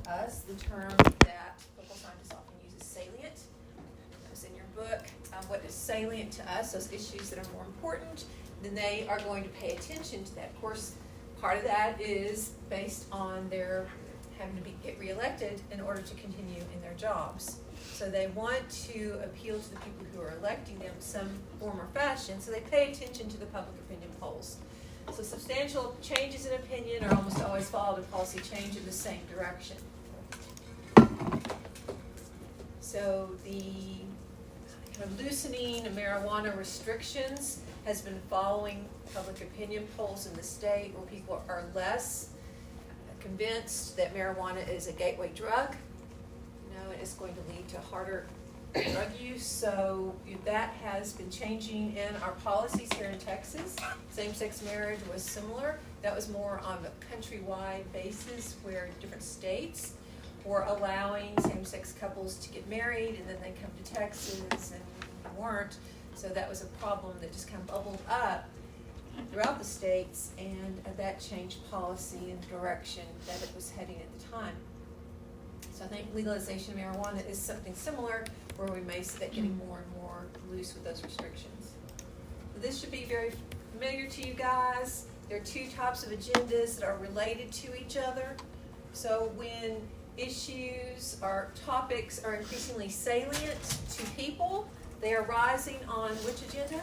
us. The term that political scientists often use is salient. That's in your book. What is salient to us, those issues that are more important, then they are going to pay attention to that. Of course, part of that is based on their having to get reelected in order to continue in their jobs. So they want to appeal to the people who are electing them in some form or fashion, so they pay attention to the public opinion polls. So substantial changes in opinion are almost always followed a policy change in the same direction. So the kind of loosening of marijuana restrictions has been following public opinion polls in the state where people are less convinced that marijuana is a gateway drug. And it's going to lead to harder drug use. So that has been changing in our policies here in Texas. Same-sex marriage was similar. That was more on a countrywide basis where different states were allowing same-sex couples to get married, and then they come to Texas and weren't. So that was a problem that just kind of bubbled up throughout the states, and that changed policy and direction that it was heading at the time. So I think legalization of marijuana is something similar, where we may see that getting more and more loose with those restrictions. So this should be very familiar to you guys. There are two types of agendas that are related to each other. So when issues or topics are increasingly salient to people, they are rising on which agenda?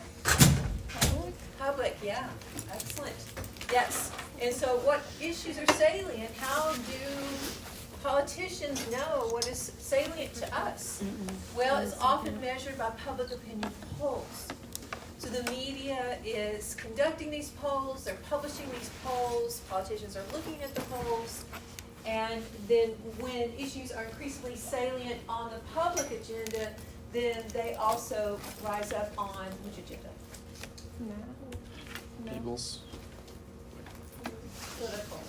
Public, yeah, excellent. Yes, and so what issues are salient? How do politicians know what is salient to us? Well, it's often measured by public opinion polls. So the media is conducting these polls, they're publishing these polls, politicians are looking at the polls, and then when issues are increasingly salient on the public agenda, then they also rise up on which agenda? People's. Political.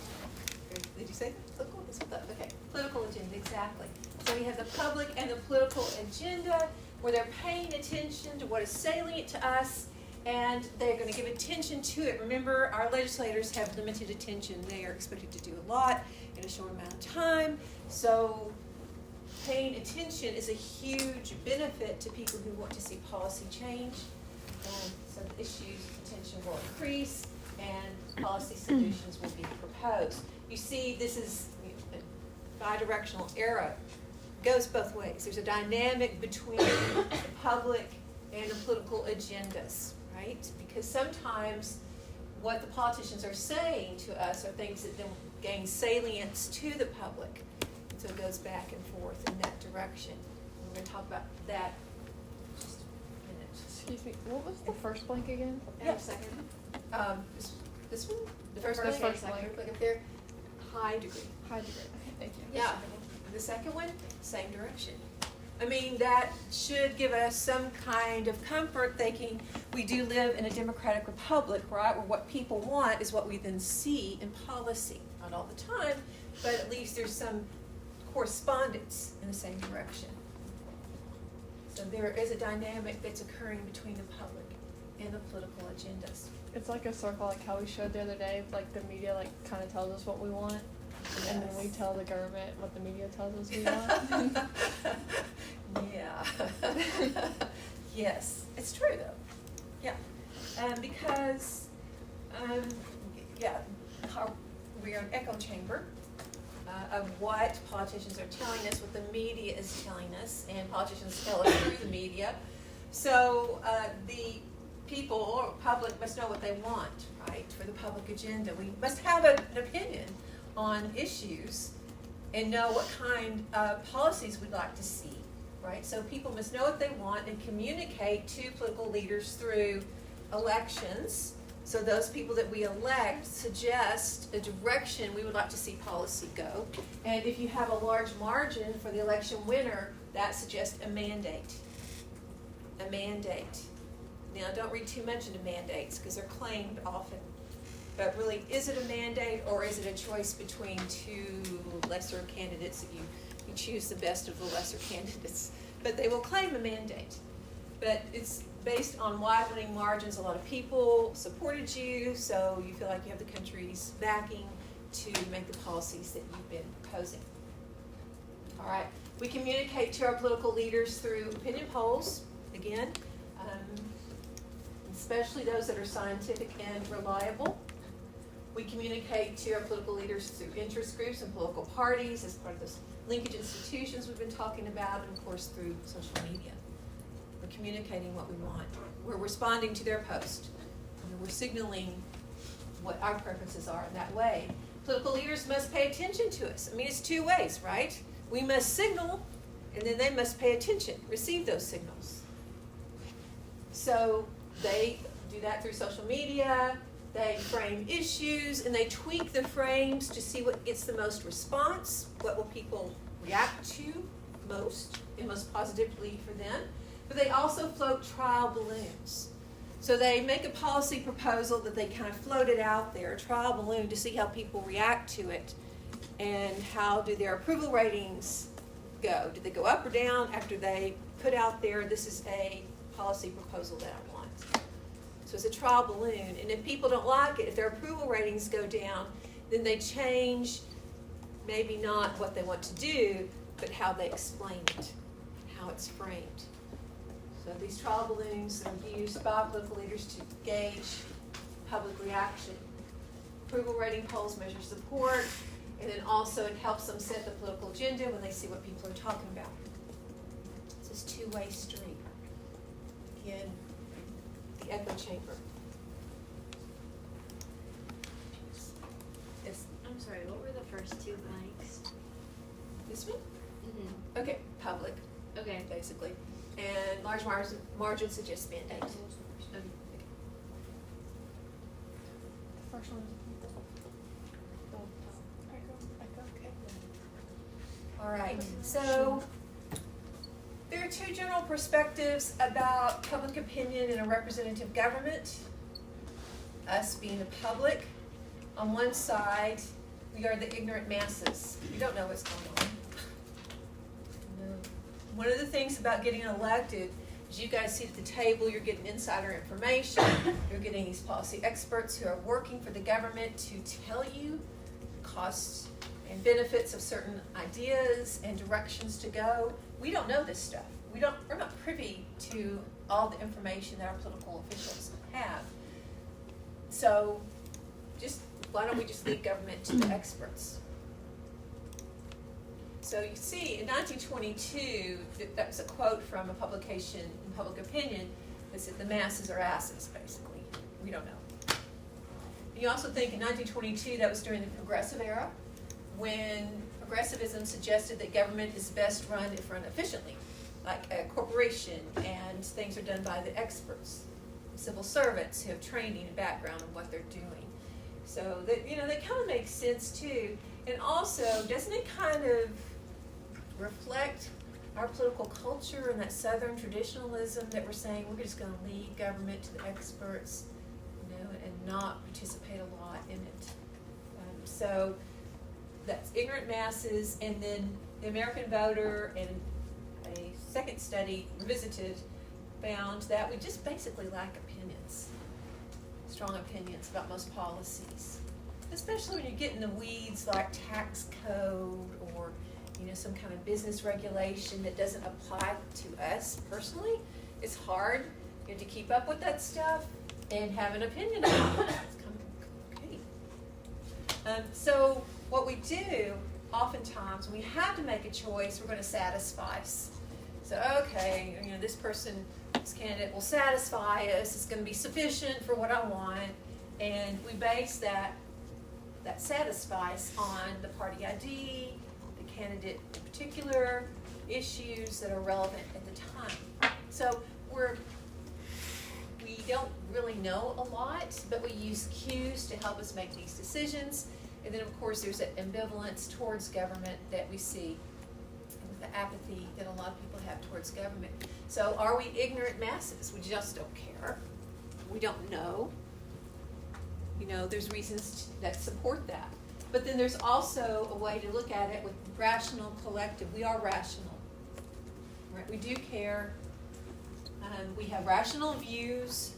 Did you say political? That's what that, okay. Political agenda, exactly. So we have the public and the political agenda where they're paying attention to what is salient to us, and they're going to give attention to it. Remember, our legislators have limited attention. They are expected to do a lot in a short amount of time. So paying attention is a huge benefit to people who want to see policy change. And so the issues' attention will increase and policy solutions will be proposed. You see, this is a bi-directional arrow. It goes both ways. There's a dynamic between the public and the political agendas, right? Because sometimes what the politicians are saying to us are things that then gain salience to the public. And so it goes back and forth in that direction. We're going to talk about that in just a minute. Excuse me, what was the first blank again? Yeah, second. This one? The first First blank? blank. Click up there. High degree. High degree. Okay, thank you. Yeah. The second one, same direction. I mean, that should give us some kind of comfort thinking we do live in a democratic republic, right, where what people want is what we then see in policy. Not all the time, but at least there's some correspondence in the same direction. So there is a dynamic that's occurring between the public and the political agendas. It's like a circle, like how we showed the other day, like the media like kind of tells us what we want, and then we tell the government what the media tells us we want. Yeah. Yes, it's true though. Yeah, because yeah, we are an echo chamber of what politicians are telling us, what the media is telling us, and politicians tell us through the media. So the people or public must know what they want, right, for the public agenda. We must have an opinion on issues and know what kind of policies we'd like to see, right? So people must know what they want and communicate to political leaders through elections. So those people that we elect suggest a direction we would like to see policy go. And if you have a large margin for the election winner, that suggests a mandate. A mandate. Now, don't read too much into mandates because they're claimed often. But really, is it a mandate or is it a choice between two lesser candidates that you choose the best of the lesser candidates? But they will claim a mandate. But it's based on wide-winning margins. A lot of people supported you, so you feel like you have the country's backing to make the policies that you've been proposing. All right. We communicate to our political leaders through opinion polls, again, especially those that are scientific and reliable. We communicate to our political leaders through interest groups and political parties as part of those linkage institutions we've been talking about, and of course through social media. We're communicating what we want. We're responding to their post. We're signaling what our preferences are in that way. Political leaders must pay attention to us. I mean, it's two ways, right? We must signal, and then they must pay attention, receive those signals. So they do that through social media. They frame issues, and they tweak the frames to see what gets the most response, what will people react to most, and most positively for them. But they also float trial balloons. So they make a policy proposal that they kind of float it out there, a trial balloon, to see how people react to it, and how do their approval ratings go. Do they go up or down after they put out there, this is a policy proposal that I want. So it's a trial balloon, and if people don't like it, if their approval ratings go down, then they change maybe not what they want to do, but how they explain it, how it's framed. So these trial balloons are used by political leaders to gauge public reaction. Approval rating polls measure support, and then also it helps them set the political agenda when they see what people are talking about. It's this two-way street. Again, the echo chamber. Yes. I'm sorry, what were the first two blanks? This one? Mm-hmm. Okay, public, Okay. basically. And large margin suggests mandate. Okay. First one is All right, so there are two general perspectives about public opinion in a representative government. Us being the public. On one side, we are the ignorant masses. We don't know what's going on. One of the things about getting elected is you guys sit at the table, you're getting insider information, you're getting these policy experts who are working for the government to tell you costs and benefits of certain ideas and directions to go. We don't know this stuff. We're not privy to all the information that our political officials have. So why don't we just leave government to the experts? So you see, in 1922, that was a quote from a publication in Public Opinion that said the masses are asses, basically. We don't know. And you also think in 1922, that was during the Progressive era, when progressivism suggested that government is best run if run efficiently, like a corporation, and things are done by the experts, civil servants who have training and background on what they're doing. So that kind of makes sense too. And also, doesn't it kind of reflect our political culture and that Southern traditionalism that we're saying we're just going to leave government to the experts, and not participate a lot in it. So that's ignorant masses, and then the American voter, and a second study revisited, found that we just basically lack opinions, strong opinions about most policies, especially when you get in the weeds like tax code or some kind of business regulation that doesn't apply to us personally. It's hard to keep up with that stuff and have an opinion about it. It's kind of okay. So what we do, oftentimes, when we have to make a choice, we're going to satisfy us. So, okay, this candidate will satisfy us. It's going to be sufficient for what I want. And we base that satisfice on the party ID, candidate in particular, issues that are relevant at the time. So we don't really know a lot, but we use cues to help us make these decisions. And then of course there's that ambivalence towards government that we see with the apathy that a lot of people have towards government. So are we ignorant masses? We just don't care. We don't know. There's reasons that support that. But then there's also a way to look at it with rational collective. We are rational, right? We do care. We have rational views.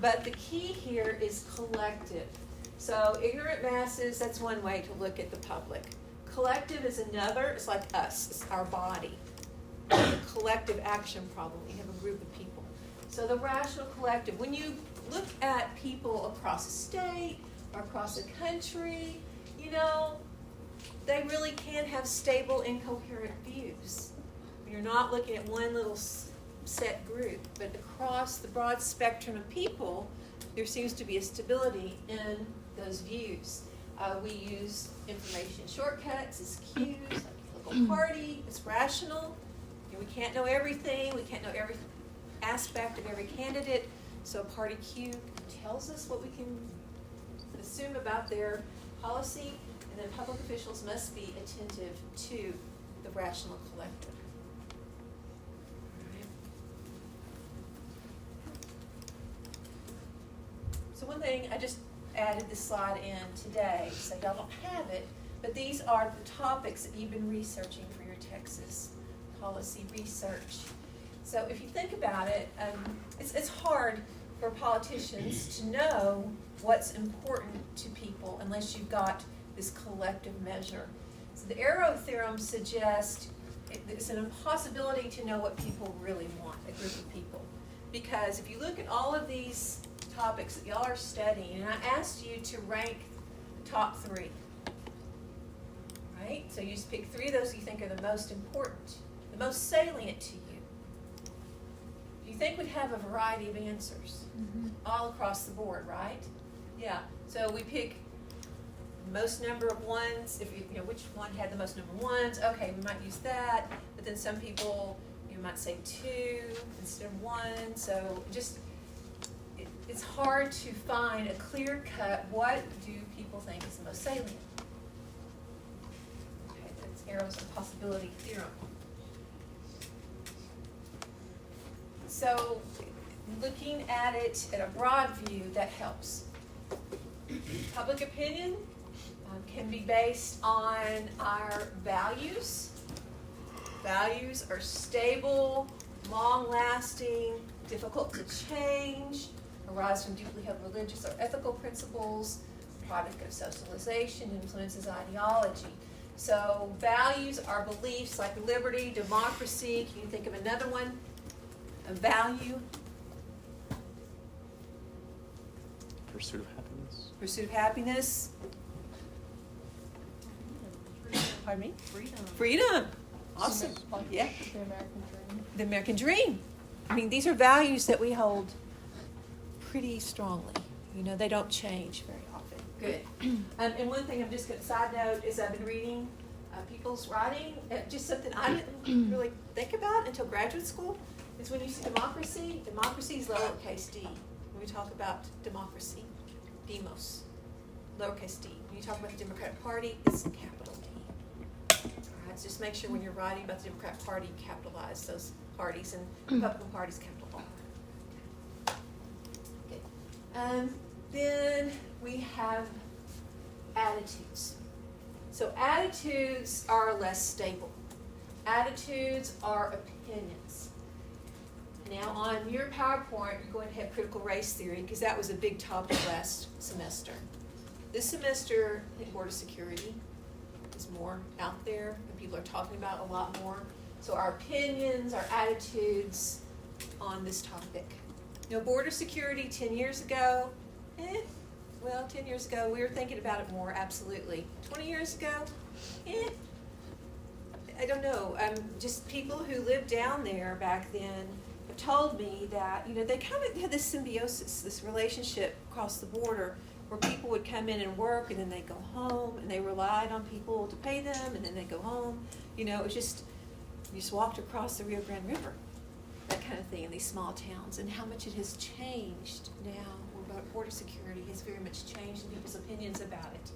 But the key here is collective. So ignorant masses, that's one way to look at the public. collective is another. It's like us. It's our body. A collective action problem. You have a group of people. So the rational collective, when you look at people across a state or across a country, you know, they really can have stable, incoherent views. You're not looking at one little set group, but across the broad spectrum of people, there seems to be a stability in those views. We use information shortcuts as cues, like political party. It's rational. We can't know everything. We can't know every aspect of every candidate. So a party cue tells us what we can assume about their policy, and then public officials must be attentive to the rational collective. All right. So one thing, I just added this slide in today, so y'all don't have it, but these are the topics that you've been researching for your Texas policy research. So if you think about it, it's hard for politicians to know what's important to people unless you've got this collective measure. So the Arrow theorem suggests it's an impossibility to know what people really want, a group of people. Because if you look at all of these topics that y'all are studying, and I asked you to rank the top 3, right? So you just pick 3 of those you think are the most important, the most salient to you. You think we'd have a variety of answers all across the board, right? Yeah. So we pick most number of ones. If you know which one had the most number of ones, okay, we might use that. But then some people, you might say 2 instead of 1. So just it's hard to find a clear cut. What do people think is the most salient? Okay, that's Arrow's impossibility theorem. So looking at it at a broad view, that helps. Public opinion can be based on our values. Values are stable, long-lasting, difficult to change, arise from deeply held religious or ethical principles, product of socialization, influences ideology. So values are beliefs like liberty, democracy. Can you think of another one? A value? Pursuit of happiness. Pursuit of happiness. Pardon me? Freedom. Awesome. Like Yeah. the American dream. The American dream. I mean, these are values that we hold pretty strongly. You know, they don't change very often. Good. And one thing I'm just going to side note is I've been reading people's writing. Just something I didn't really think about until graduate school is when you see democracy, democracy is lowercase d. When we talk about democracy, demos, lowercase d. When you talk about the Democratic Party, it's capital D. All right, so just make sure when you're writing about the Democratic Party, you capitalize those parties, and Republican Party's capital R. Okay. Then we have attitudes. So attitudes are less stable. Attitudes are opinions. Now on your PowerPoint, you're going to have critical race theory because that was a big topic last semester. This semester, I think border security is more out there and people are talking about a lot more. So our opinions, our attitudes on this topic. You know, border security 10 years ago, 10 years ago we were thinking about it more, absolutely. 20 years ago, I don't know. Just people who lived down there back then have told me that, you know, they kind of had this symbiosis, this relationship across the border where people would come in and work and then they'd go home and they relied on people to pay them and then they'd go home. You know, it was just, you just walked across the Rio Grande River, that kind of thing in these small towns, and how much it has changed now. Border security has very much changed and people's opinions about it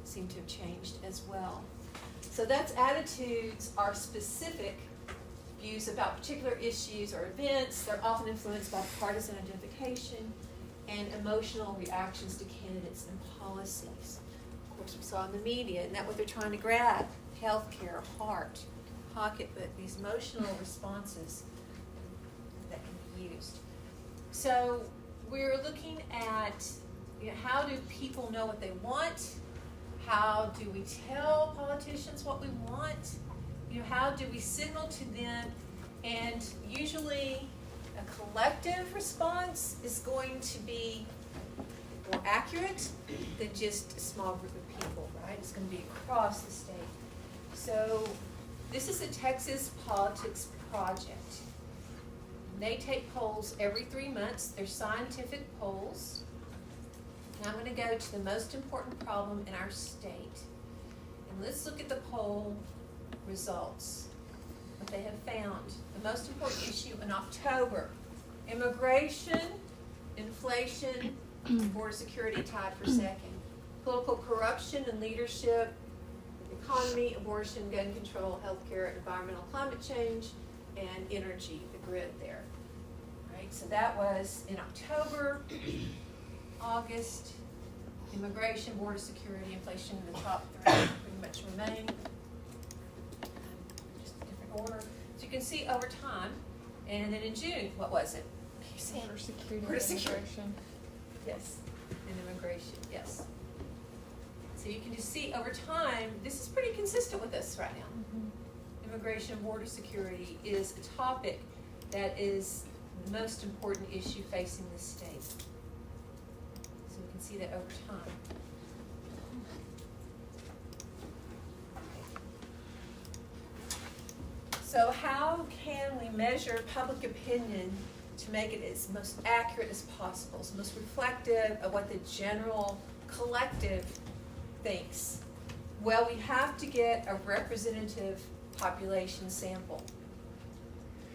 seem to have changed as well. So that's attitudes are specific views about particular issues or events. They're often influenced by partisan identification and emotional reactions to candidates and policies. Of course, we saw in the media, isn't that what they're trying to grab? Healthcare, heart, pocketbook, these emotional responses that can be used. So we're looking at, you know, how do people know what they want? How do we tell politicians what we want? You know, how do we signal to them? And usually a collective response is going to be more accurate than just a small group of people, right? It's going to be across the state. So this is a Texas Politics Project. They take polls every 3 months. They're scientific polls. And I'm going to go to the most important problem in our state. And let's look at the poll results. What they have found. The most important issue in October. Immigration, inflation, border security tied for second. Political corruption and leadership, economy, abortion, gun control, healthcare, environmental climate change, and energy, the grid there. Right, so that was in October, August, immigration, border security, inflation in the top three pretty much remain. Just a different order. So you can see over time, and then in June, what was it? Border security Border and security. immigration. Yes, and immigration, yes. So you can just see over time, this is pretty consistent with us right now. Mm-hmm. Immigration, border security is a topic that is the most important issue facing the state. So you can see that over time. So how can we measure public opinion to make it as most accurate as possible, as most reflective of what the general collective thinks? Well, we have to get a representative population sample.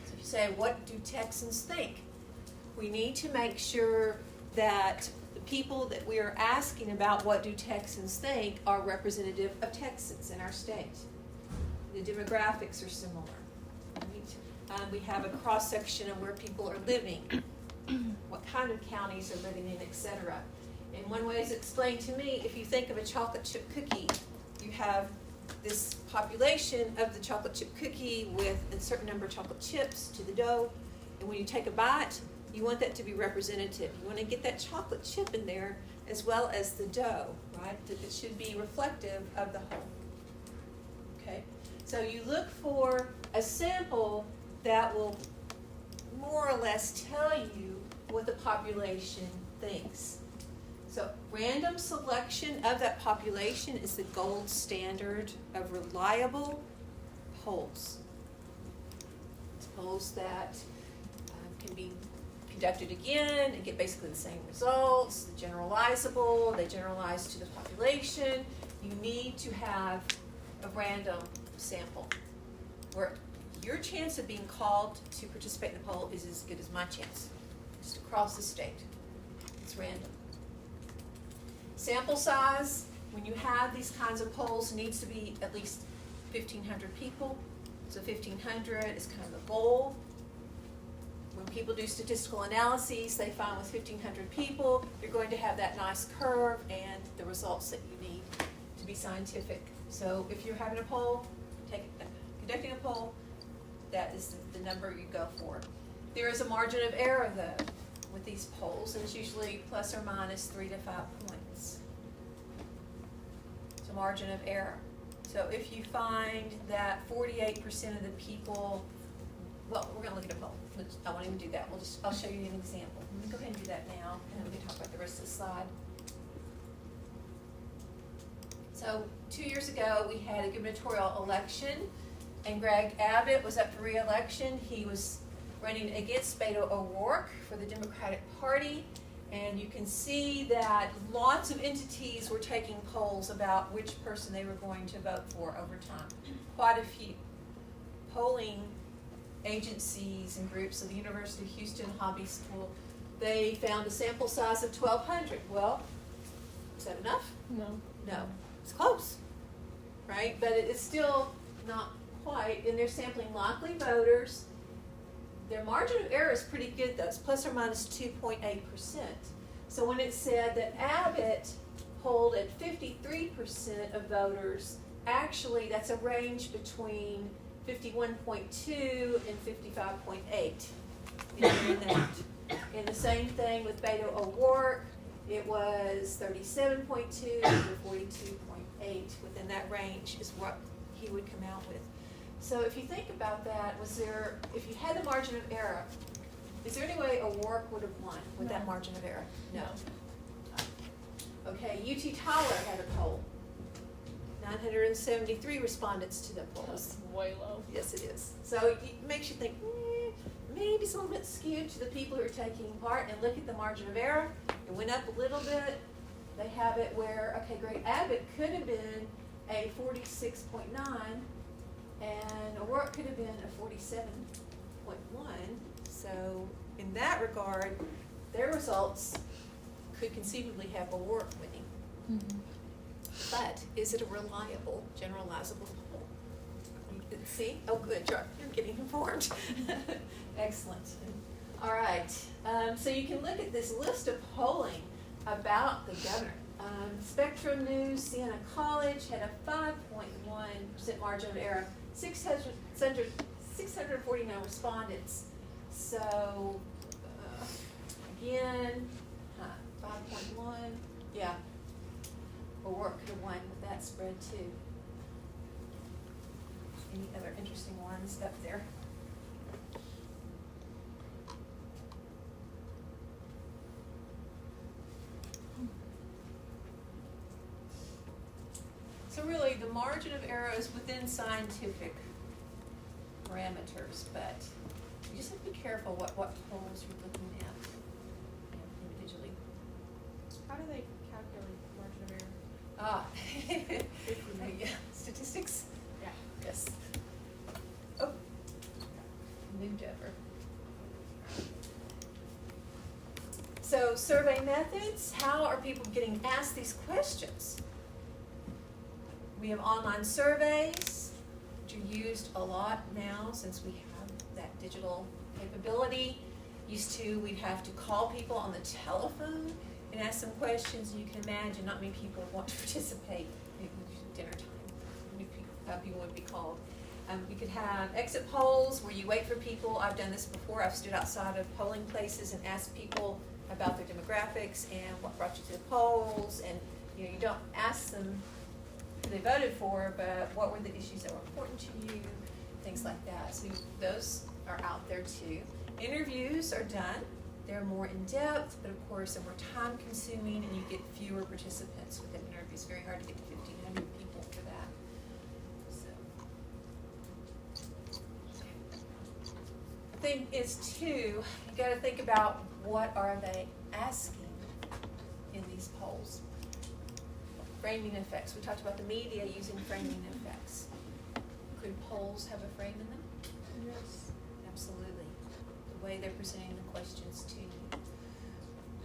So if you say, what do Texans think? We need to make sure that the people that we are asking about what do Texans think are representative of Texans in our state. The demographics are similar. We have a cross-section of where people are living, what kind of counties are living in, etc. And one way is explained to me, if you think of a chocolate chip cookie, you have this population of the chocolate chip cookie with a certain number of chocolate chips to the dough. And when you take a bite, you want that to be representative. You want to get that chocolate chip in there as well as the dough, right? That it should be reflective of the whole. Okay? So you look for a sample that will more or less tell you what the population thinks. So random selection of that population is the gold standard of reliable polls. It's polls that can be conducted again and get basically the same results. They're generalizable, they generalize to the population. You need to have a random sample where your chance of being called to participate in the poll is as good as my chance. Just across the state. It's random. Sample size, when you have these kinds of polls, needs to be at least 1,500 people. So 1,500 is kind of the goal. When people do statistical analyses, they find with 1,500 people, you're going to have that nice curve and the results that you need to be scientific. So if you're having a poll, conducting a poll, that is the number you go for. There is a margin of error, though, with these polls, and it's usually plus or minus 3 to 5 points. It's a margin of error. So if you find that 48% of the people, well, we're going to look at a poll. I won't even do that. I'll show you an example. Let me go ahead and do that now, and then we can talk about the rest of the slide. So 2 years ago, we had a gubernatorial election, and Greg Abbott was up for re-election. He was running against Beto O'Rourke for the Democratic Party, and you can see that lots of entities were taking polls about which person they were going to vote for over time. Quite a few. Polling agencies and groups of the University of Houston Hobby School, they found a sample size of 1,200. Well, is that enough? No. No. It's close, right? But it's still not quite, and they're sampling likely voters. Their margin of error is pretty good, though. It's plus or minus 2.8%. So when it said that Abbott polled at 53% of voters, actually that's a range between 51.2 and 55.8. In that. And the same thing with Beto O'Rourke. It was 37.2 to 42.4. 8 within that range is what he would come out with. So if you think about that, if you had the margin of error, is there any way O'Rourke would have won with that No. margin of error? No. Okay, UT Tyler had a poll. 973 respondents to the polls. That's way low. Yes, it is. So it makes you think, maybe it's a little bit skewed to the people who are taking part, and look at the margin of error. It went up a little bit. They have it where, okay, great, Abbott could have been a 46.9, and O'Rourke could have been a 47.1. So in that regard, their results could conceivably have O'Rourke winning. Mm-hmm. But is it a reliable, generalizable poll? See? Oh, good, you're getting informed. Excellent. All right, so you can look at this list of polling about the governor. Spectrum News, Siena College had a 5.1% margin of error, 649 respondents. So, again, 5.1, yeah. O'Rourke could have won with that spread too. Any other interesting ones up there? So really, the margin of error is within scientific parameters, but you just have to be careful what polls you're looking at individually. How do they calculate margin of error? Yeah, statistics? Yeah. Yes. Oh, moved over. So survey methods, how are people getting asked these questions? We have online surveys, which are used a lot now since we have that digital capability. Used to, we'd have to call people on the telephone and ask them questions. You can imagine not many people want to participate at dinner time. People would be called. We could have exit polls where you wait for people. I've done this before. I've stood outside of polling places and asked people about their demographics and what brought you to the polls. And you don't ask them who they voted for, but what were the issues that were important to you, things like that. So those are out there too. Interviews are done. They're more in-depth, but of course they're more time-consuming, and you get fewer participants with an interview. It's very hard to get to 1,500 people for that. So, the thing is too, you got to think about what are they asking in these polls. Framing effects. We talked about the media using framing effects. Could polls have a frame in them? Yes. Absolutely. The way they're presenting the questions to you.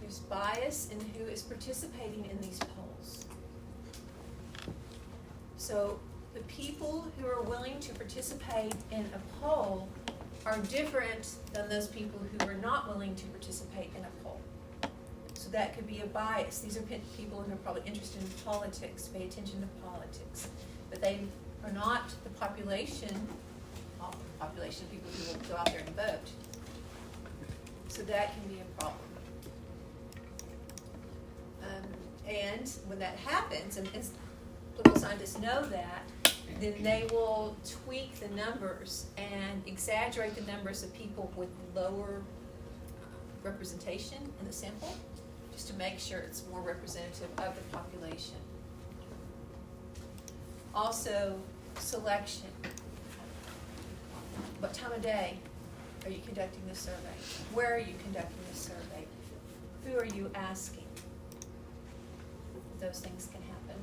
There's bias in who is participating in these polls. So the people who are willing to participate in a poll are different than those people who are not willing to participate in a poll. So that could be a bias. These are people who are probably interested in politics, pay attention to politics, but they are not the population of people who will go out there and vote. So that can be a problem. And when that happens, and political scientists know that, then they will tweak the numbers and exaggerate the numbers of people with lower representation in the sample, just to make sure it's more representative of the population. Also, selection. What time of day are you conducting this survey? Where are you conducting this survey? Who are you asking? Those things can happen.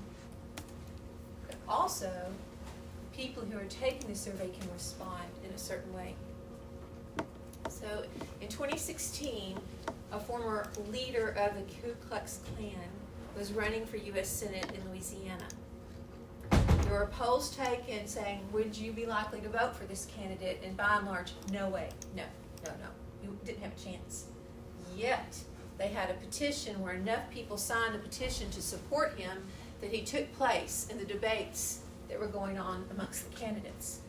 But also, people who are taking the survey can respond in a certain way. So in 2016, a former leader of the Ku Klux Klan was running for U.S. Senate in Louisiana. There were polls taken saying, would you be likely to vote for this candidate? And by and large, no way, no. You didn't have a chance. Yet, they had a petition where enough people signed the petition to support him that he took place in the debates that were going on amongst the candidates.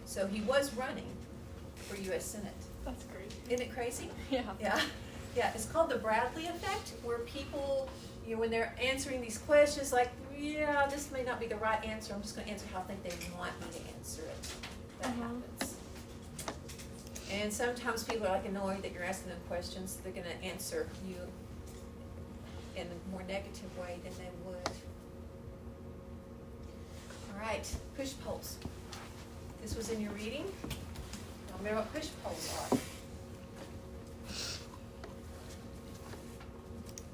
So he was running for U.S. Senate. That's great. Isn't it crazy? Yeah. Yeah, it's called the Bradley effect, where people you know, when they're answering these questions, like, yeah, this may not be the right answer, I'm just gonna answer how I think they want me to answer it. That happens. And sometimes people are like annoyed that you're asking them questions, they're gonna answer you in a more negative way than they would. All right, push polls. This was in your reading. Now remember what push polls are.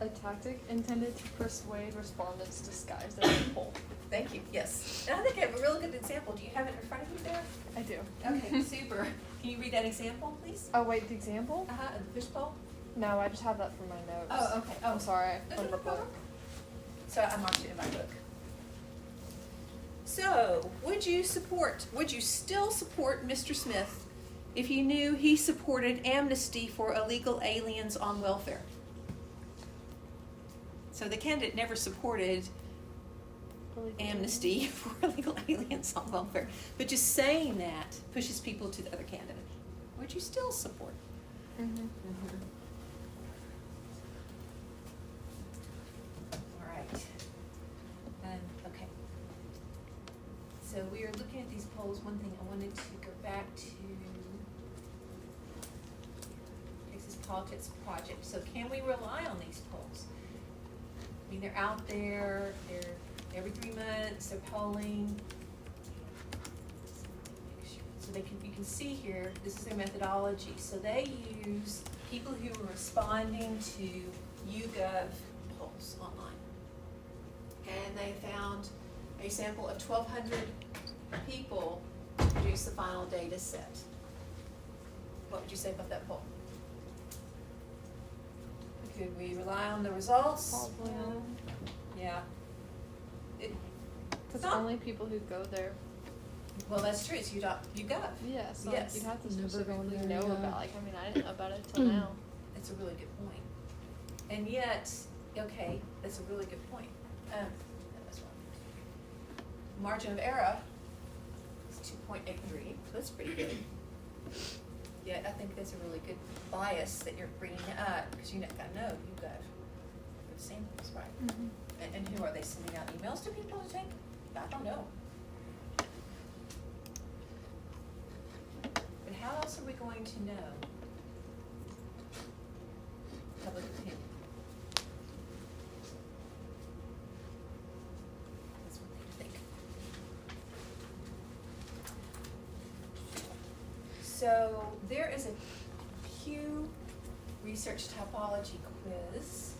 A tactic intended to persuade respondents disguised as a poll. Thank you, yes. And I think I have a really good example. Do you have it in front of you there? I do. Okay, super. Can you read that example, please? Oh wait, the example? Uh-huh, of the push poll? No, I just have that from my notes. Oh, okay. I'm sorry, I No, put no the problem. book. So I marked it in my book. So, would you still support Mr. Smith if you knew he supported amnesty for illegal aliens on welfare? So the candidate never supported amnesty for illegal aliens on welfare, but just saying that pushes people to the other candidate. Would you still support? Mm-hmm. All right. Okay. So we are looking at these polls. One thing I wanted to go back to Texas Politics Project. So can we rely on these polls? I mean, they're out there. They're every 3 months. They're polling. So you can see here, this is their methodology. So they use people who are responding to YouGov polls online. And they found a sample of 1,200 people to produce the final data set. What would you say about that poll? Could we rely on the results? Probably not. Yeah. Because not- only people who go there. Well, that's true. It's YouGov. Yeah, so Yes. you'd have to Never specifically gone there, know yeah. about. Like, I mean, I didn't know about it till now. That's a really good point. And yet, okay, that's a really good point. That was wrong. Margin of error is 2.83. That's pretty good. Yet I think that's a really good bias that you're bringing up because you gotta know YouGov for the samples, right? Mm-hmm. And who are they sending out emails to people to take? I don't know. But how else are we going to know public opinion? That's one thing to think. So there is a Pew Research Topology quiz.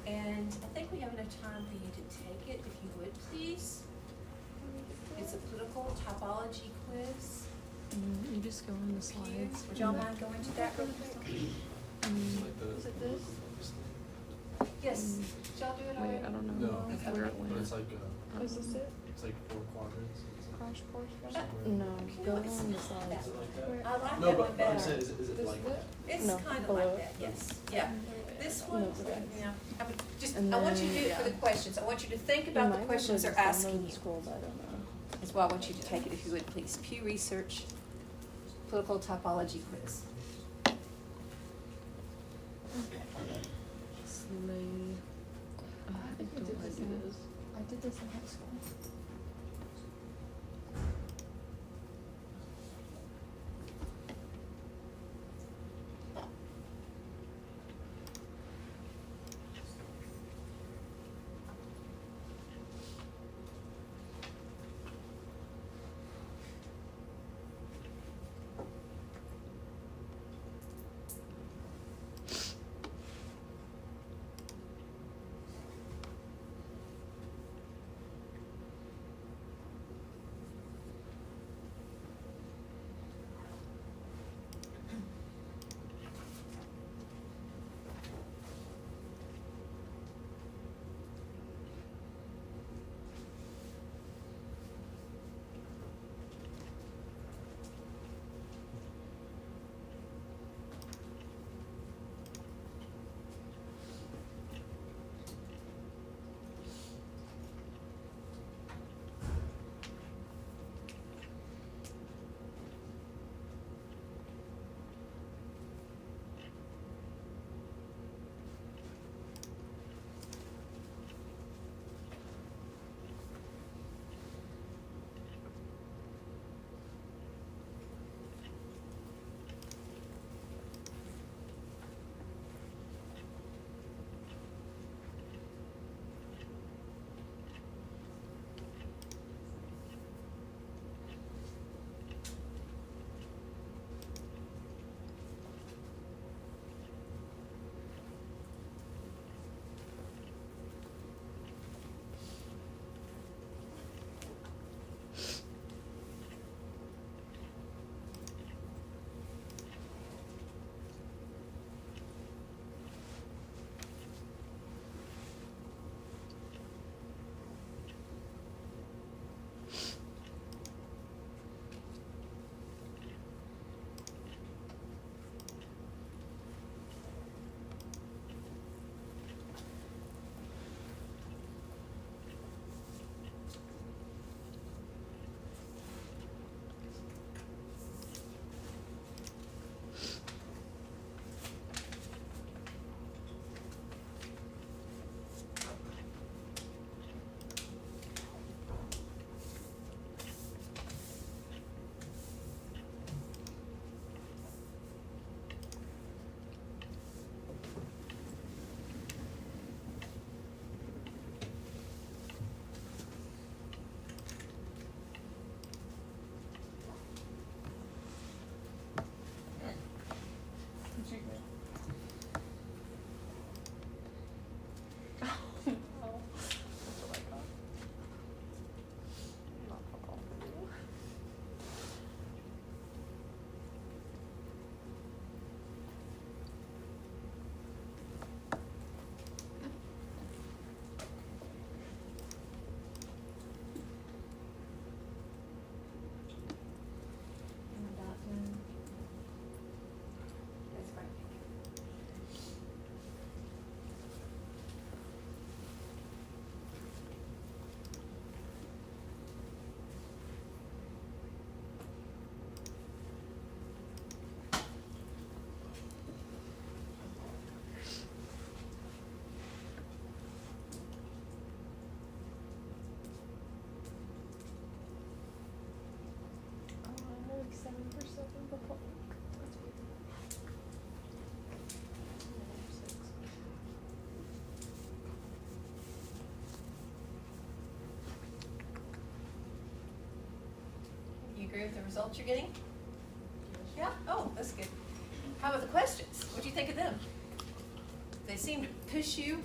And I think we have enough time for you to take it, if you would, please. It's a political topology quiz. You just go on the slides. Would y'all mind going to that real quick? Is it this? Yes, did y'all do it Wait, already? I don't know No. where it But went. it's like, Is this it? it's like 4 quadrants. Crash course? Somewhere. No, Okay, go let's on the Is slides. it like that? Where? I like No, that but one I'm better. saying, is it This like is that? It's No, kind of below like it. that, yes, yeah. This one, No, okay. yeah, I mean, just, And I want you to then- do it for the questions, I want you to think You about might the have questions to they're just download asking the you. scrolls, I don't know. That's why I want you to take it if you would, please. Pew Research Political Topology Quiz. Slay. I think we don't did know this how to do in- this. I did this in high school. agree with the results you're getting? Yeah? Oh, that's good. How about the questions? What do you think of them? They seem to push you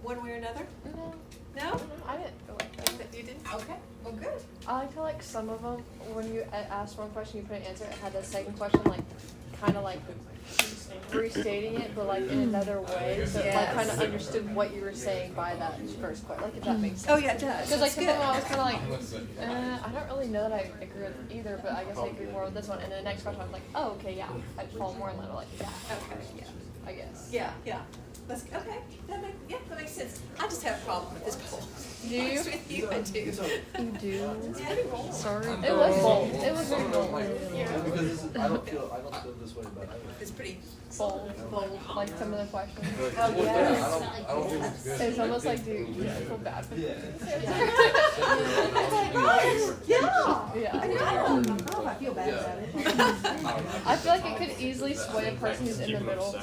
one way or another? No, No? I didn't feel like that. You didn't? Okay, well, good. I like how like some of them, when you asked one question, you put an answer, it had the second question like kind of like restating it, but like in another way, so it like Yes. kind of understood what you were saying by that first question, like if that makes sense. Oh, yeah, it does. Because like That's something good. I was kind of like, I don't really know that I agree with either, but I guess I agree more with this one. And then the next question I was like, oh, okay, yeah, I'd fall more in line with like, yeah, Okay, yeah. I guess. Yeah, yeah. That's, okay, that makes sense. I just have a problem with this poll. Do you? Honest with you, I do. You do. Yeah. Sorry. It was bold. It was very bold. Because this is, I don't feel this way about it. It's pretty Bold. Like some of the questions. Oh, I yes. don't think it's good. It's almost like, dude, you feel bad for Yeah. Yeah. Yeah. I know. Oh, I feel bad about it. I feel like it could easily sway a person who's in the middle to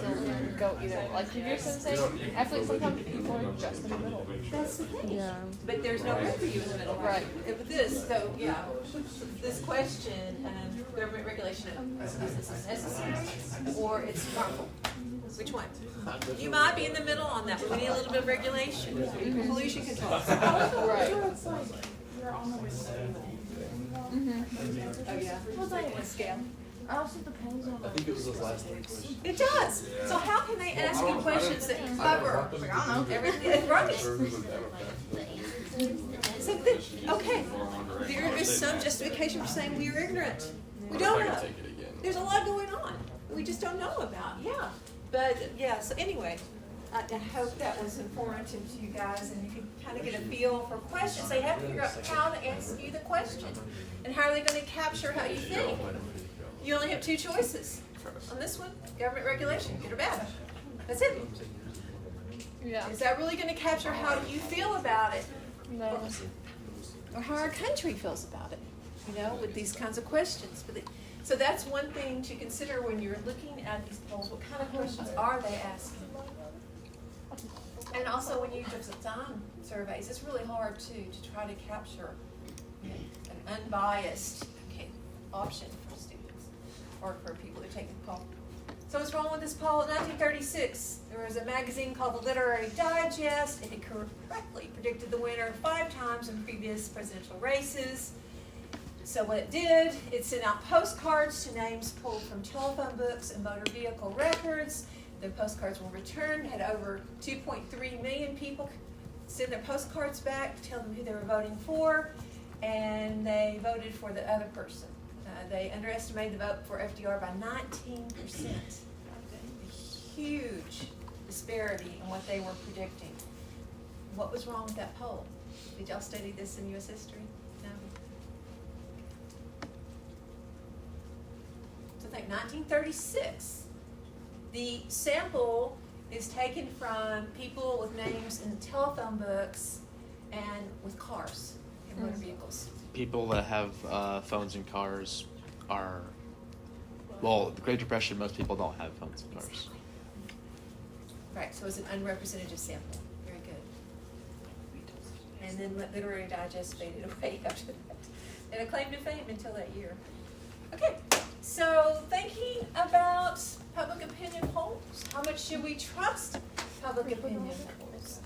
go either. Like you just saying, I feel like sometimes people are just in the middle. That's the thing. Yeah. But there's no room for you in the middle, right? Right. With this, so, yeah, this question, government regulation of business is necessary, or it's harmful. Which one? You might be in the middle on that, but we need a little bit of regulation, pollution control. Right. Oh, yeah. What scale? Also depends on. I think it was those last three questions. It does. So how can they ask you questions that cover everything? Right. So okay, there is some justification for saying we are ignorant. We don't know. There's a lot going on we just don't know about. Yeah, but yeah. So anyway, I hope that was informative to you guys, and you can kind of get a feel for questions. They have to figure out how to answer you the question, and how are they going to capture how you think. You only have two choices on this one: government regulation, good or bad. That's it. Yeah. Is that really going to capture how you feel about it? No. Or how our country feels about it, you know, with these kinds of questions. So that's one thing to consider when you're looking at these polls. What kind of questions are they asking? And also when you design surveys, it's really hard too to try to capture an unbiased option for students or for people who take the poll. So what's wrong with this poll? In 1936, there was a magazine called the Literary Digest. It had correctly predicted the winner 5 times in previous presidential races. So what it did, it sent out postcards to names pulled from telephone books and motor vehicle records. The postcards were returned, had over 2.3 million people send their postcards back to tell them who they were voting for, and they voted for the other person. They underestimated the vote for FDR by 19%. A huge disparity in what they were predicting. What was wrong with that poll? Did y'all study this in U.S. history? No? So think 1936. The sample is taken from people with names in telephone books and with cars and motor vehicles. People that have phones in cars are, well, the Great Depression, most people don't have phones in cars. Right, so it's an unrepresentative sample. Very good. And then Literary Digest faded away after that. And it claimed to fame until that year. Okay, so thinking about public opinion polls. How much should we trust public opinion polls?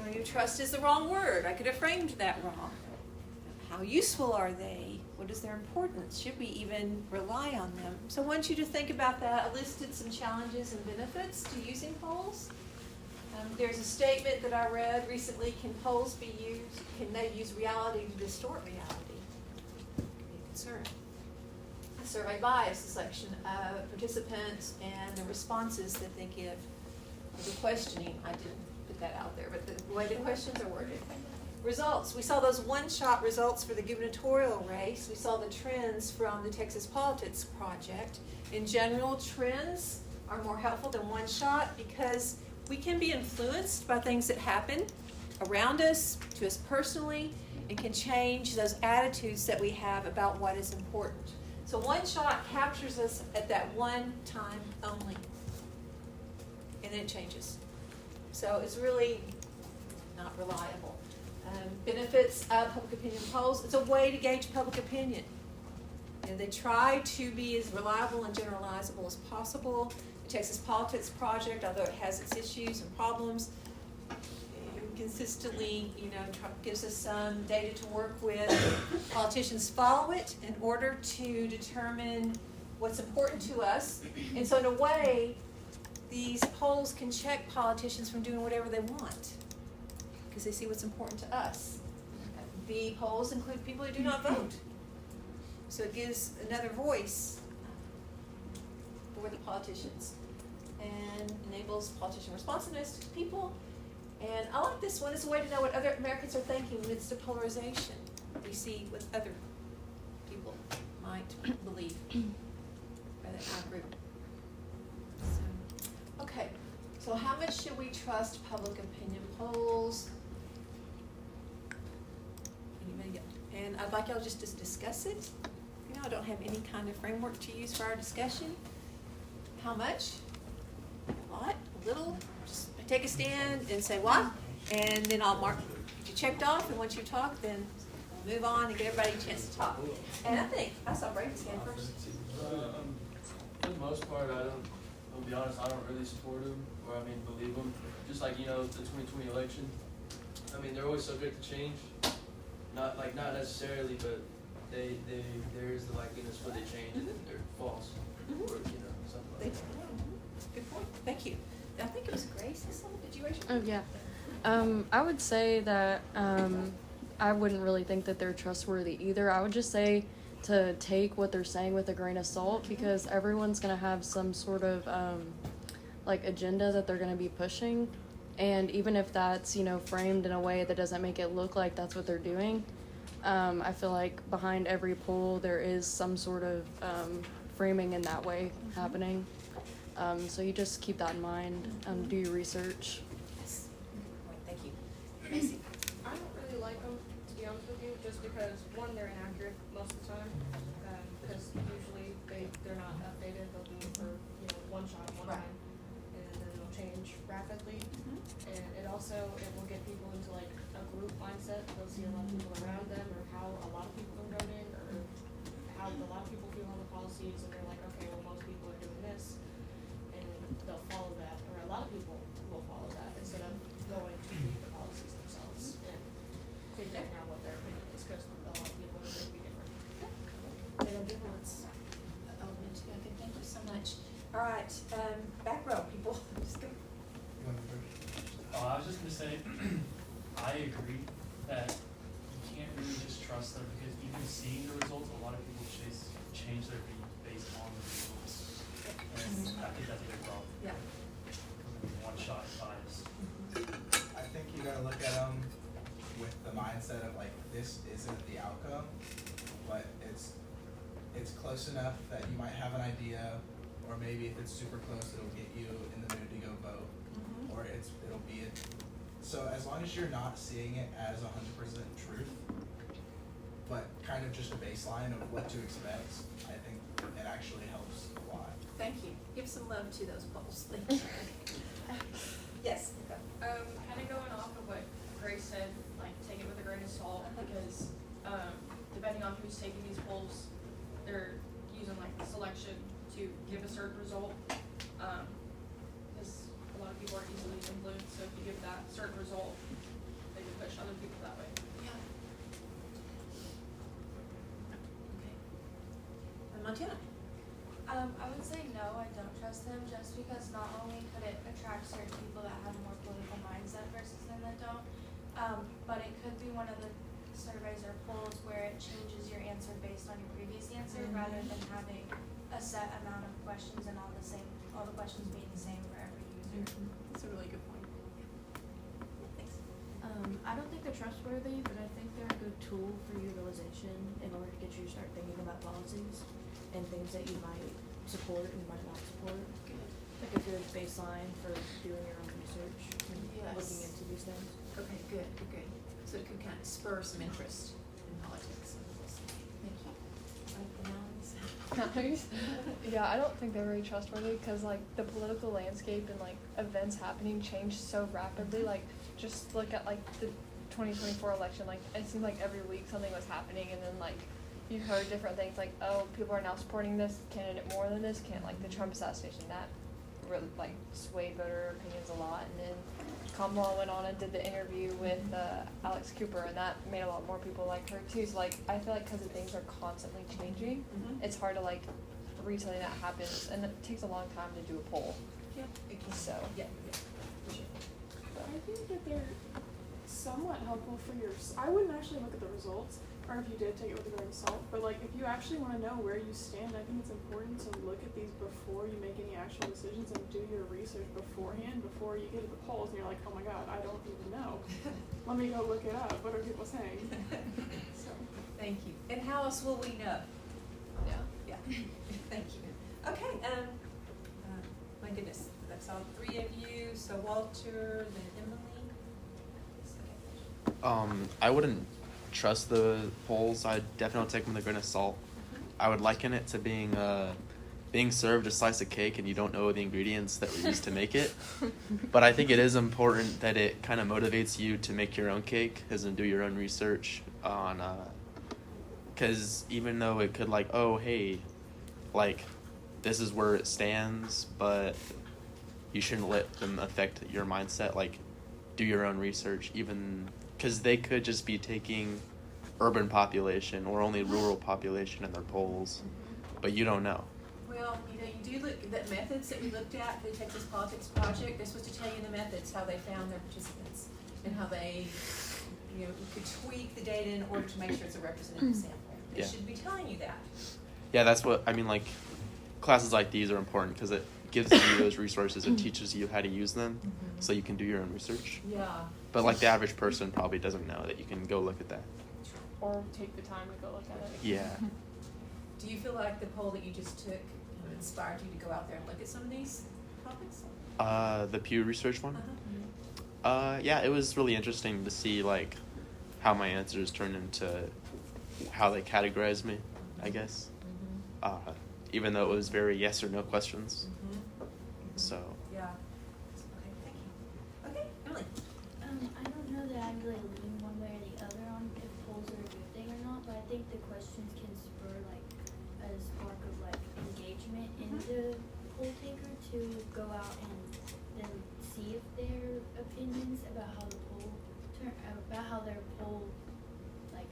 Maybe trust is the wrong word. I could have framed that wrong. How useful are they? What is their importance? Should we even rely on them? So I want you to think about that. I listed some challenges and benefits to using polls. There's a statement that I read recently: can polls be used, can they use reality to distort reality? Be a concern. A survey bias, a selection of participants and the responses that they give. The questioning, I didn't put that out there, but the way the questions are worded. Results. We saw those one-shot results for the gubernatorial race. We saw the trends from the Texas Politics Project. In general, trends are more helpful than one-shot because we can be influenced by things that happen around us, to us personally, and can change those attitudes that we have about what is important. So one-shot captures us at that one time only, and then it changes. So it's really not reliable. Benefits of public opinion polls. It's a way to gauge public opinion. And they try to be as reliable and generalizable as possible. The Texas Politics Project, although it has its issues and problems, consistently, gives us some data to work with. Politicians follow it in order to determine what's important to us. And so in a way, these polls can check politicians from doing whatever they want because they see what's important to us. The polls include people who do not vote. So it gives another voice for the politicians and enables politician responsiveness to people. And I like this one as a way to know what other Americans are thinking amidst the polarization. We see what other people might believe by that group. Okay, so how much should we trust public opinion polls? Anybody go? And I'd like y'all just to discuss it. I don't have any kind of framework to use for our discussion. How much? A lot? A little? Just take a stand and say what? And then I'll mark you checked off, and once you talk, then we'll move on and give everybody a chance to talk. And I saw Brady's hand first. For the most part, I'll be honest, I don't really support them, or believe them. Just like, the 2020 election. They're always subject to change. Not necessarily, but there is the likeliness for they change and they're false. Or, something like that. Good point. Thank you. I think it was Grace. Did you raise your Oh, hand? yeah. I would say that I wouldn't really think that they're trustworthy either. I would just say to take what they're saying with a grain of salt because everyone's going to have some sort of agenda that they're going to be pushing. And even if that's, framed in a way that doesn't make it look like that's what they're doing, I feel like behind every poll there is some sort of framing in that way happening. So you just keep that in mind, do your research. Yes. Thank you. Macy. I don't really like them, to be honest with you, just because, one, they're inaccurate most of the time, because usually they're not updated, they'll do for, one shot, one Right. time, and then they'll change rapidly. And it will get people into like a group mindset, they'll see a lot of people around them, or how a lot of people are voting, or how a lot of people feel on the policies, and they're like, okay, well, most people are doing this, and they'll follow that, or a lot of people will follow that, instead of going to read the policies themselves and figuring out what their opinion is, because a lot of people are going to be different. They don't difference. Element. Okay, thank you so much. All right, back row people. Just go. I was just gonna say, I agree that you can't really just trust them because even seeing the results, a lot of people change their views based on the results. And I think that's a big problem. Yeah. One shot bias. I think you gotta look at them with the mindset of like, this isn't the outcome, but it's close enough that you might have an idea, or maybe if it's super close, it'll get you in the mood to go vote, or it'll be it. So as long as you're not seeing it as 100% truth, but kind of just a baseline of what to expect, I think it actually helps a lot. Thank you. Give some love to those polls. Thank you. Yes. Kind of going off of what Grace said, like take it with a grain of salt, because depending on who's taking these polls, they're using like selection to give a certain result. Because a lot of people are easily influenced, so if you give that certain result, they can push other people that way. Yeah. Okay. Montana. I would say no, I don't trust him, just because not only could it attract certain people that have more political mindset versus them that don't, but it could be one of the surveys or polls where it changes your answer based on your previous answer, rather than having a set amount of questions and all the questions being the same for every user. That's a really good point. Thanks. I don't think they're trustworthy, but I think they're a good tool for utilization in order to get you to start thinking about policies and things that you might support and might not support. Like a good baseline for doing your own research and looking into these things. Okay, good. So it could kind of spur some interest in politics. Thank you. Nice. Yeah, I don't think they're very trustworthy because like the political landscape and like events happening change so rapidly. Like just look at like the 2024 election. Like it seemed like every week something was happening, and then like you've heard different things like, oh, people are now supporting this candidate more than this can, like the Trump assassination, that really like swayed voter opinions a lot. And then Kamala went on and did the interview with Alex Cooper, and that made a lot more people like her too. So like I feel like because things are constantly changing, it's hard to like read something that happens, and it takes a long time to do a poll. Yeah, it can. So Yeah, for sure. I think that they're somewhat helpful for your. I wouldn't actually look at the results, or if you did, take it with a grain of salt. But like, if you actually want to know where you stand, I think it's important to look at these before you make any actual decisions and do your research beforehand. Before you get to the polls and you're like, oh my god, I don't even know. Let me go look it up. What are people saying? So. Thank you. And how else will we know? yeah. Yeah. Thank you. Okay. My goodness, that's all three of you. So Walter, then Emily. I wouldn't trust the polls. I'd definitely take them with a grain of salt. I would liken it to being served a slice of cake and you don't know the ingredients that were used to make it. But I think it is important that it kind of motivates you to make your own cake, and do your own research on, because even though it could like, oh, hey, like, this is where it stands, but you shouldn't let them affect your mindset. Like, do your own research, even because they could just be taking urban population or only rural population in their polls, but you don't know. Well, you do look at the methods that we looked at, the Texas Politics Project. They're supposed to tell you the methods, how they found their participants, and how they, could tweak the data in order to make sure it's a representative sample. They should be telling you that. Yeah, that's what I mean. Like, classes like these are important because it gives you those resources and teaches you how to use them, so you can do your own research. Yeah. But like the average person probably doesn't know that you can go look at that. Or take the time to go look at it. Yeah. Do you feel like the poll that you just took inspired you to go out there and look at some of these topics? The Pew Research one? Uh-huh. Yeah, it was really interesting to see like how my answers turned into how they categorized me, I guess. Even though it was very yes or no questions. So. Yeah. Okay, thank you. Okay, Emily. I don't know that I really lean one way or the other on if polls are a good thing or not, but I think the questions can spur like a spark of like engagement in the poll taker to go out and then see if their opinions about how their poll like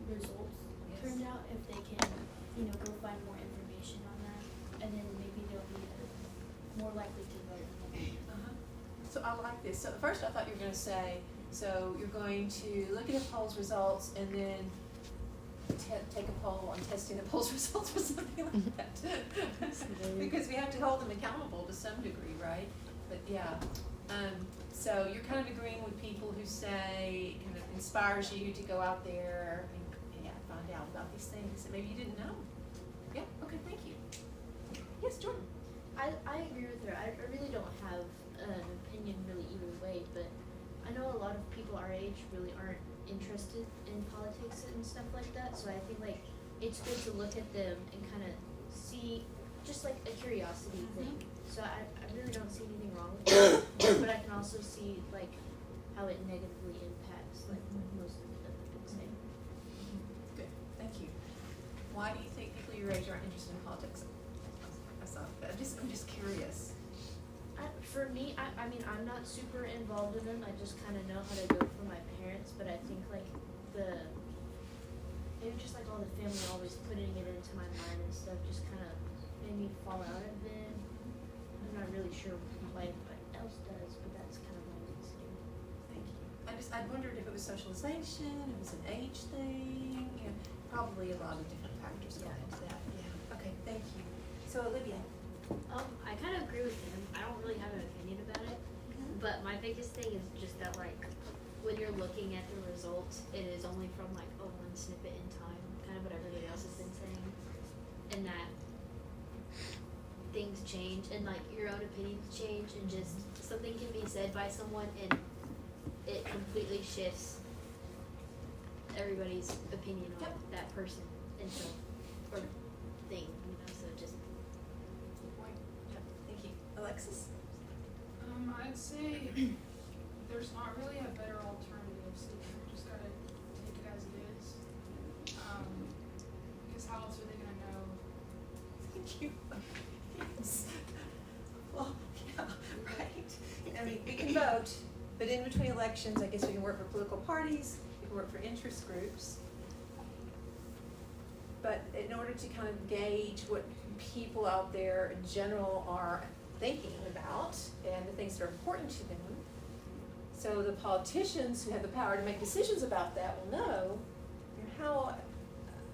results turned out, if they can go find more information on that, and then maybe they'll be more likely to vote. So I like this. So first I thought you were going to say, so you're going to look at the polls results and then take a poll on testing the polls results or something like that. Because we have to hold them accountable to some degree, right? But yeah. So you're kind of agreeing with people who say it kind of inspires you to go out there and find out about these things that maybe you didn't know. Yeah, okay, thank you. Yes, Jordan. I agree with her. I really don't have an opinion really either way, but I know a lot of people our age really aren't interested in politics and stuff like that, so I think like it's good to look at them and kind of see, just like a curiosity thing. So I really don't see anything wrong with it, but I can also see like how it negatively impacts like most of the stuff that people say. Good, thank you. Why do you think people your age aren't interested in politics? I'm just curious. For me, I mean, I'm not super involved in them. I just kind of know how to vote for my parents, but I think like maybe just like all the family always putting it into my mind and stuff just kind of made me fall out of it. I'm not really sure why anybody else does, but that's kind of my reasoning. Thank you. I wondered if it was socialization, if it was an age thing, probably a lot of different factors go into that. Yeah. Okay, thank you. So Olivia. I kind of agree with him. I don't really have an opinion about it, but my biggest thing is just that like when you're looking at the results, it is only from like one snippet in time, kind of what everybody else has been saying, and that things change and like your own opinions change, and just something can be said by someone and it completely shifts everybody's opinion on that person and so or thing, so just. Thank you. Alexis? I'd say there's not really a better alternative, so you just gotta take it as it is. you. Yes. Well, yeah, right. I mean, we can vote, but in between elections, I guess we can work for political parties, we can work for interest groups. But in order to kind of gauge what people out there in general are thinking about and the things that are important to them, so the politicians who have the power to make decisions about that will know how,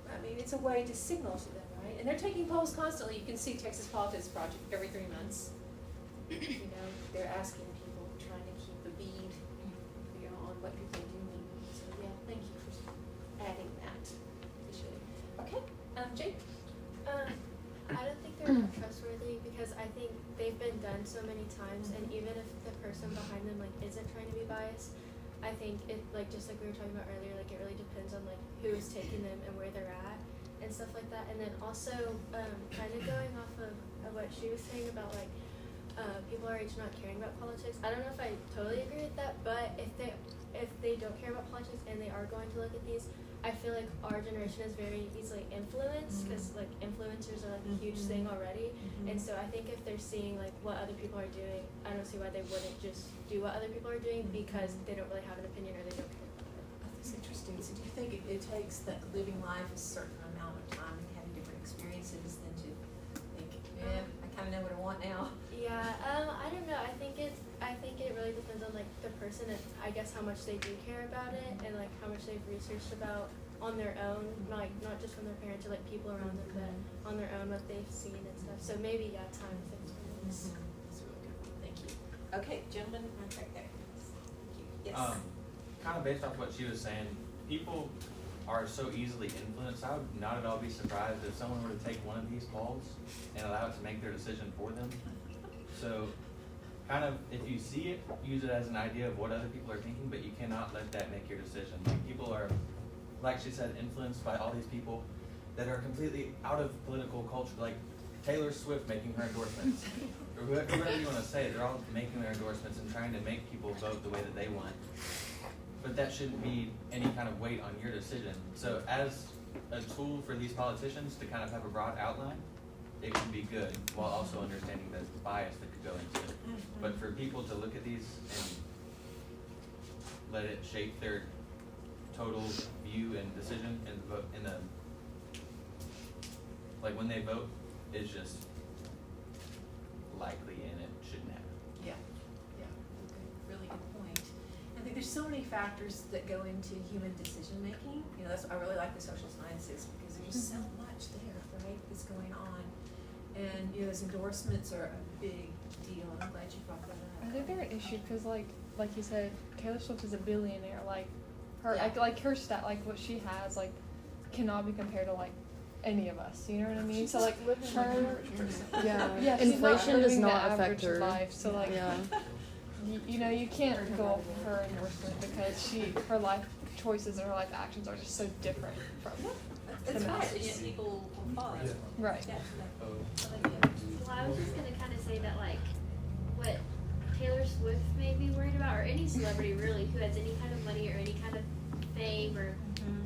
I mean, it's a way to signal to them, right? And they're taking polls constantly. You can see Texas Politics Project every 3 months. You know, they're asking people, trying to keep a bead, you know, on what people are doing. So yeah, thank you for adding that. Appreciate it. Okay, Jake? I don't think they're not trustworthy because I think they've been done so many times, and even if the person behind them like isn't trying to be biased, I think it like just like we were talking about earlier, like it really depends on like who's taking them and where they're at and stuff like that. And then also kind of going off of what she was saying about like people our age not caring about politics. I don't know if I totally agree with that, but if they don't care about politics and they are going to look at these, I feel like our generation is very easily influenced because like influencers are like a huge thing already. And so I think if they're seeing like what other people are doing, I don't see why they wouldn't just do what other people are doing because they don't really have an opinion or they don't care about it. That's interesting. So do you think it takes that living life a certain amount of time and having different experiences than to think, yeah, I kind of know what I want now? Yeah, I don't know. I think it really depends on like the person and I guess how much they do care about it and like how much they've researched about on their own, like not just from their parents or like people around them, but on their own what they've seen and stuff. So maybe yeah, time is experience. That's really good. Thank you. Okay, gentlemen, right there. Thank you. Yes. Kind of based off what she was saying, people are so easily influenced. I would not at all be surprised if someone were to take one of these polls and allow it to make their decision for them. So kind of, if you see it, use it as an idea of what other people are thinking, but you cannot let that make your decision. Like people are, like she said, influenced by all these people that are completely out of political culture, like Taylor Swift making her endorsements, or whoever you want to say, they're all making their endorsements and trying to make people vote the way that they want. But that shouldn't be any kind of weight on your decision. So as a tool for these politicians to kind of have a broad outline, it can be good while also understanding the bias that could go into it. But for people to look at these and let it shape their total view and decision and vote in the like when they vote is just likely and it shouldn't happen. Yeah, yeah, okay, really good point. I think there's so many factors that go into human decision making. You know, that's I really like the social sciences because there's just so much there, right, that's going on. And you know, those endorsements are a big deal. I'm glad you brought that up. I think they're an issue because, like you said, Taylor Swift is a billionaire. Like her, Yeah. like her stat, like what she has, like cannot be compared to like any of us. You know what I mean? She's So like living her, like an average person. yeah, she's not Inflation does living the not affect average her. life. So like, Yeah. you know, you can't go off of her endorsement because her life choices and her life actions are just so different from. That's the right, masses. and yet people will follow. Right. Yeah. Well, I was just gonna kind of say that, like, what Taylor Swift may be worried about, or any celebrity really who has any kind of money or any kind of fame, or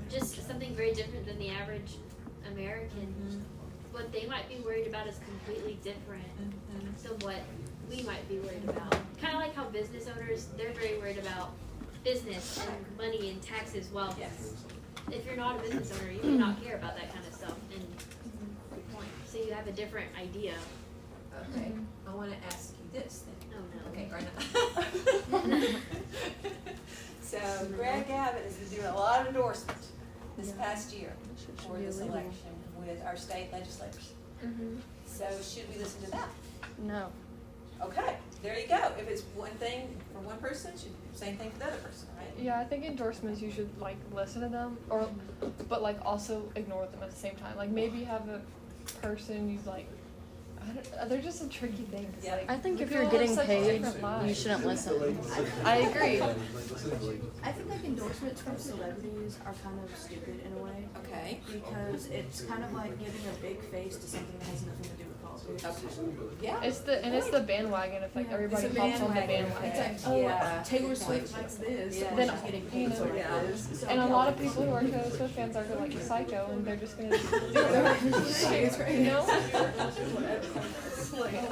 just something very different than the average American, what they might be worried about is completely different than what we might be worried about. Kind of like how business owners, they're very worried about business and money and taxes. Well, Yes. if you're not a business owner, you may not care about that kind of stuff. And so you have a different idea. Okay, I want to ask you this then. Oh no. Okay, or not. So Greg Abbott has been doing a lot of endorsement this past year for this election with our state legislators. So should we listen to that? No. Okay, there you go. If it's one thing for one person, should same thing for the other person, right? Yeah, I think endorsements you should like listen to them, but like also ignore them at the same time. Like maybe have a person you like. They're just a tricky thing. 'Cause, Yeah. like, I think we if all you're have getting such paid, different lives. you shouldn't listen. I agree. I think like endorsements from celebrities are kind of stupid in a way. Okay. Because it's kind of like giving a big face to something that has nothing to do with politics. Yeah. It's the bandwagon effect. Everybody It's a hops on the bandwagon bandwagon. effect. Oh, Yeah. Taylor Swift likes this. Yeah. So Then she's getting you paid know, for it. yeah. So And a yeah. lot of people who are Taylor Swift fans are like psycho, and they're just gonna do It's it. right. You know? I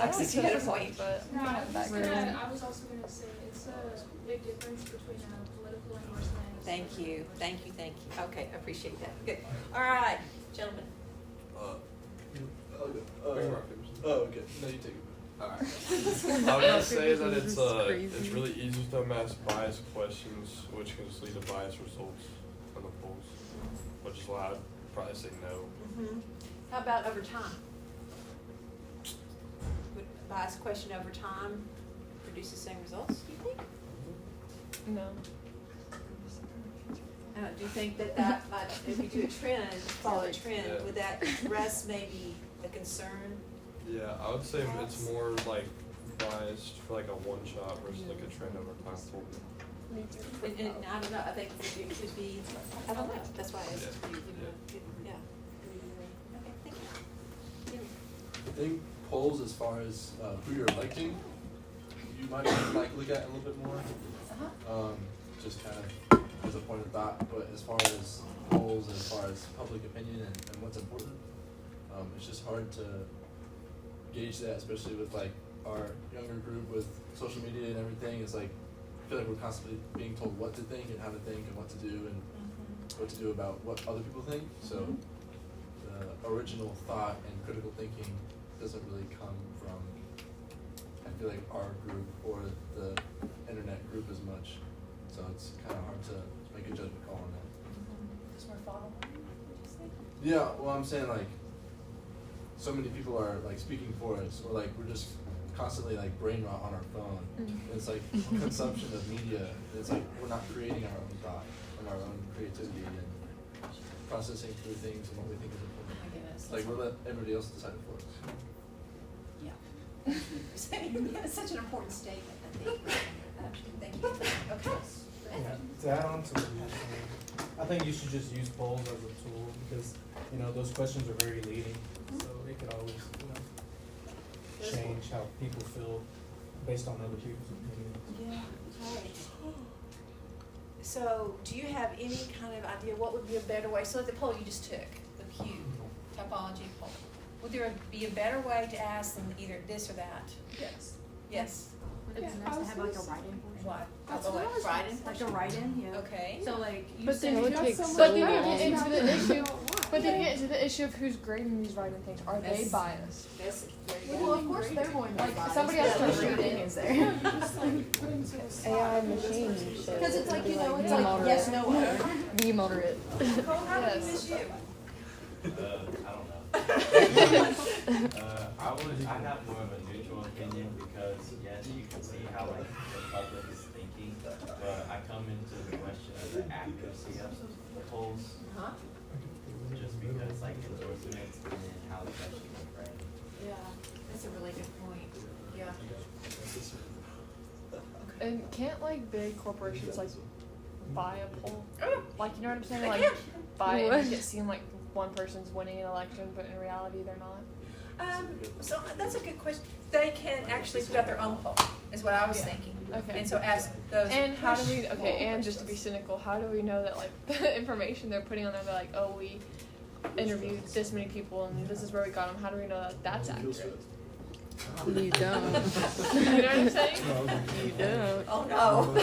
Actually, don't you had a Taylor point. Swift, but No, I was background. gonna, I was also gonna say, it's a big difference between a political endorsement and a Thank celebrity you, endorsement. thank you, thank you. Okay, I appreciate that. Good. All right, gentlemen. Okay. No, you take it. Alright. I was gonna say that This it's is crazy. it's really easy to amass biased questions, which can just lead to biased results on the polls, which is why I'd probably say no. How about over time? Would a biased question over time produce the same results, do you think? No. Do you think that might, if we do a trend, follow a trend, Yeah. would that address maybe a concern? Yeah, I would say it's more like biased for like a one shot versus like a trend over time poll. And I don't know, I think it could be, I don't know, that's why I asked you, yeah. Okay, thank you. I think polls, as far as who you're electing, you might like look at a little bit more. Just kind of as a point of thought. But as far as polls, as far as public opinion and what's important, it's just hard to gauge that, especially with like our younger group with social media and everything. It's like I feel like we're constantly being told what to think and how to think and what to do and what to do about what other people think. So the original thought and critical thinking doesn't really come from, I feel like, our group or the internet group as much. So it's kind of hard to make a judgment call on that. Just more follow on, would you say? Yeah, well, I'm saying like so many people are like speaking for us, or like we're just constantly like brain rot on our phone. It's like consumption of media. It's like we're not creating our own thought and our own creativity and processing through things and what we think is important. Oh my goodness. Like we'll let everybody else decide it for us. Yeah. It's such an important statement, I think. Thank you. Okay. Yeah, to add on to what you're saying, I think you should just use polls as a tool because, you know, those questions are very leading. So it could always, you know, change how people feel based on other people's opinions. Yeah, right. So, do you have any kind of idea what would be a better way? So, like the poll you just took, the Pew typology poll, would there be a better way to ask them either this or that? Yes. Yes. Would it be nice to have like a write-in portion? What? That's Oh, what I was write-in Like a portion? write-in, yeah. Okay. So like you But then say it would That's take so much but then better. you get into the issue. But But then you get into the issue of who's grading these writing things. Are they That's- biased? That's, there you go. Well, of course they're going to Like, buy somebody it. has to There's read it. opinions there. Just like put into a slot. AI machine shit. Because it's like, you know, it's Be like moderate. yes, no. Be moderate. Cole, how did we Yes. miss you? I don't know. I have more of a neutral opinion because yes, you can see how like the public is thinking, but I come into the question of the accuracy of the polls, Huh? just because like endorsements and then how the question was framed. Yeah, that's a really good point. Yeah. And can't like big corporations like buy a poll? Oh. Like, you know what I'm saying? They Like can. buy it and What? make it seem like one person's winning an election, but in reality they're not. So that's a good question. They can actually put out their own poll, is what I was thinking. Okay. And so ask those. And how do we? questions. Okay, and just to be cynical, how do we know that like the information they're putting on there? They're like, oh, we interviewed this many people and this is where we got them. How do we know that that's accurate? You don't. You know what I'm saying? You don't. Oh no.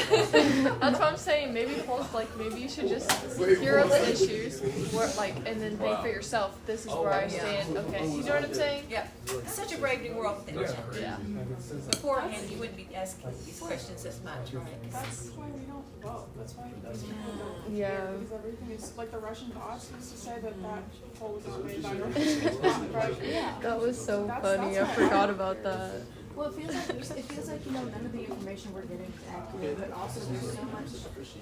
That's what I'm saying. Maybe polls like maybe you should just hero the issues, where, like, and then think for yourself. This is where I stand. Okay, you know what I'm saying? Yeah. It's such a brave new world with internet. Yeah. Beforehand, you wouldn't be asking these questions as much, right? That's why we don't vote. That's why people don't Yeah. care, because everything is like the Russian bots used to say that poll was not made by Russians. Yeah. That was so That's funny. I why- forgot about that. Well, it feels like you know none of the information we're getting is accurate, but also there's so much.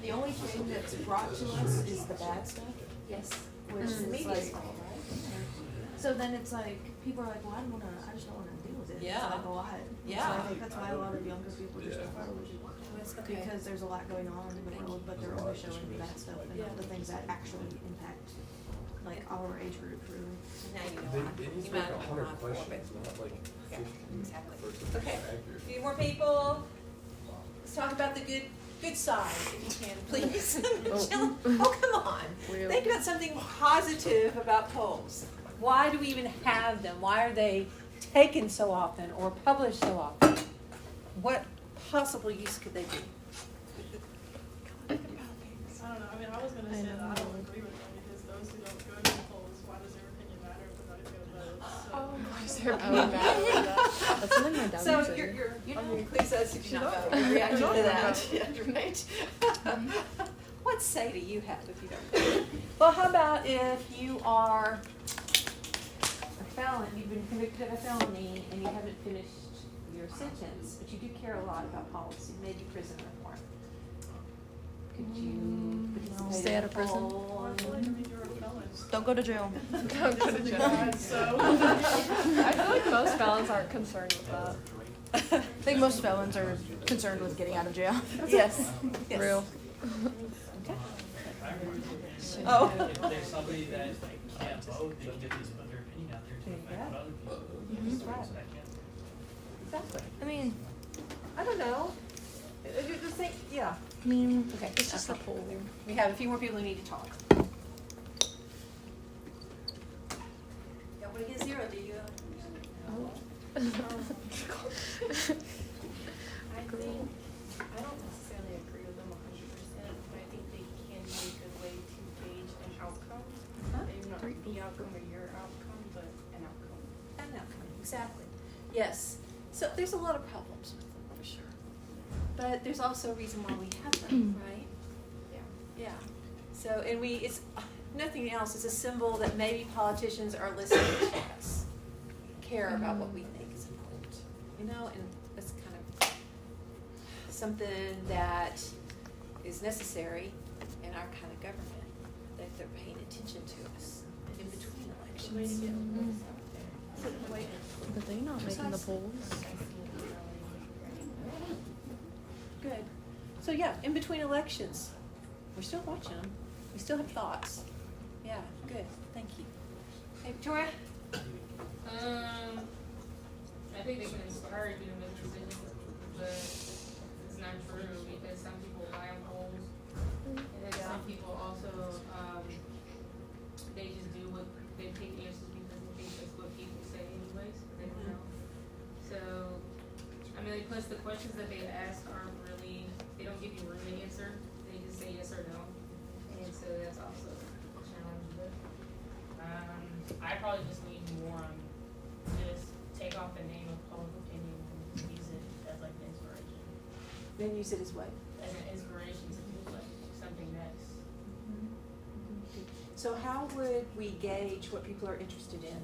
The only thing that's brought to us is the bad stuff. Yes. Which The is media's like. fault, right? So then it's like people are like, well, I just don't want to deal with it. Yeah. It's like a lot. Yeah. So I think that's why a lot of younger people just don't vote. Okay. Because there's a lot going on in the world, but they're only showing the bad stuff and not the things that actually impact like our age group really. Now you They need you to might make not 100 want for, questions, not like Yeah, 50 exactly. for it to be Okay, accurate. a few more people. Let's talk about the good side, if you can, please. Jill, oh, come on. Real. Think about something positive about polls. Why do we even have them? Why are they taken so often or published so often? What possible use could they be? I don't know, I mean, I was gonna say that I don't agree with them, because those who don't go to the polls, why does their opinion matter if they're not gonna vote? So. Why does their opinion matter? That's something my dad So would say. you know, please us if you not vote. Your reaction to that. Yeah, right. What say do you have if you don't vote? Well, how about if you are a felon, you've been convicted of a felony and you haven't finished your sentence, but you do care a lot about policy, maybe prison reform. Could you participate Stay in out of prison? poll? I feel like, I mean, you're a felon. Don't go to jail. Don't go to jail. So. I feel like most felons aren't concerned with that. I think most felons are concerned with getting out of jail. Yes. Yes. Real. Oh. If there's somebody that can't vote, they can get this put their opinion out there to affect what other people. That's right. Exactly. I mean, I don't know. Just think, yeah. I mean, Okay. It's just a poll. We have a few more people who need to talk. Yeah, what is zero? Do you? I think, I don't necessarily agree with them 100%, but I think they can be a good way to gauge an outcome. Maybe not the outcome or your outcome, but an outcome. An outcome, exactly. Yes. So there's a lot of problems with them, for sure. But there's also a reason why we have them, right? Yeah. Yeah. So, and it's nothing else. It's a symbol that maybe politicians are listening to us, care about what we think is important, you know, and that's kind of something that is necessary in our kind of government, that they're paying attention to us in between elections. But they not making the polls. Good. So yeah, in between elections, we're still watching them. We still have thoughts. Yeah, good. Thank you. Hey, Victoria? I think they can inspire you to make decisions, but it's not true because some people lie on polls, and then some people also, they just do what they pick answers because they think that's what people say anyways, but they don't know. So, I mean, plus the questions that they ask aren't really, they don't give you room to answer, they just say yes or no, and so that's also a challenge, but, I probably just need more on just take off the name of public opinion and use it as like an inspiration. Then use it as what? As an inspiration to do like something next. So how would we gauge what people are interested in?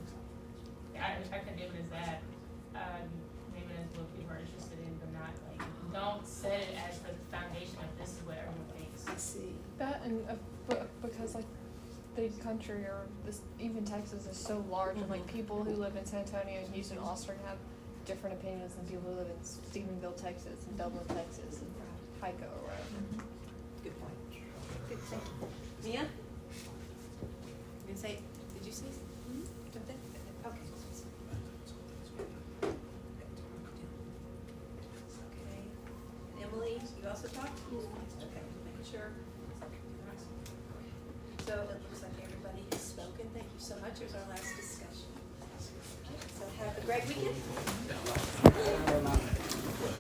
I could name it as that. Name it as what people are interested in, but not like, don't set it as the foundation of this is what everyone thinks. I see. That and because like the country or this even Texas is so large, and like people who live in San Antonio and Houston, Austin have different opinions than people who live in Stephenville, Texas, and Dublin, Texas, and Pico or whatever. Good point. Good point. Mia? You can say, did you say something? Okay. Okay. Emily, you also talked? Okay, making sure. So it looks like everybody has spoken. Thank you so much. It was our last discussion. So have a great weekend.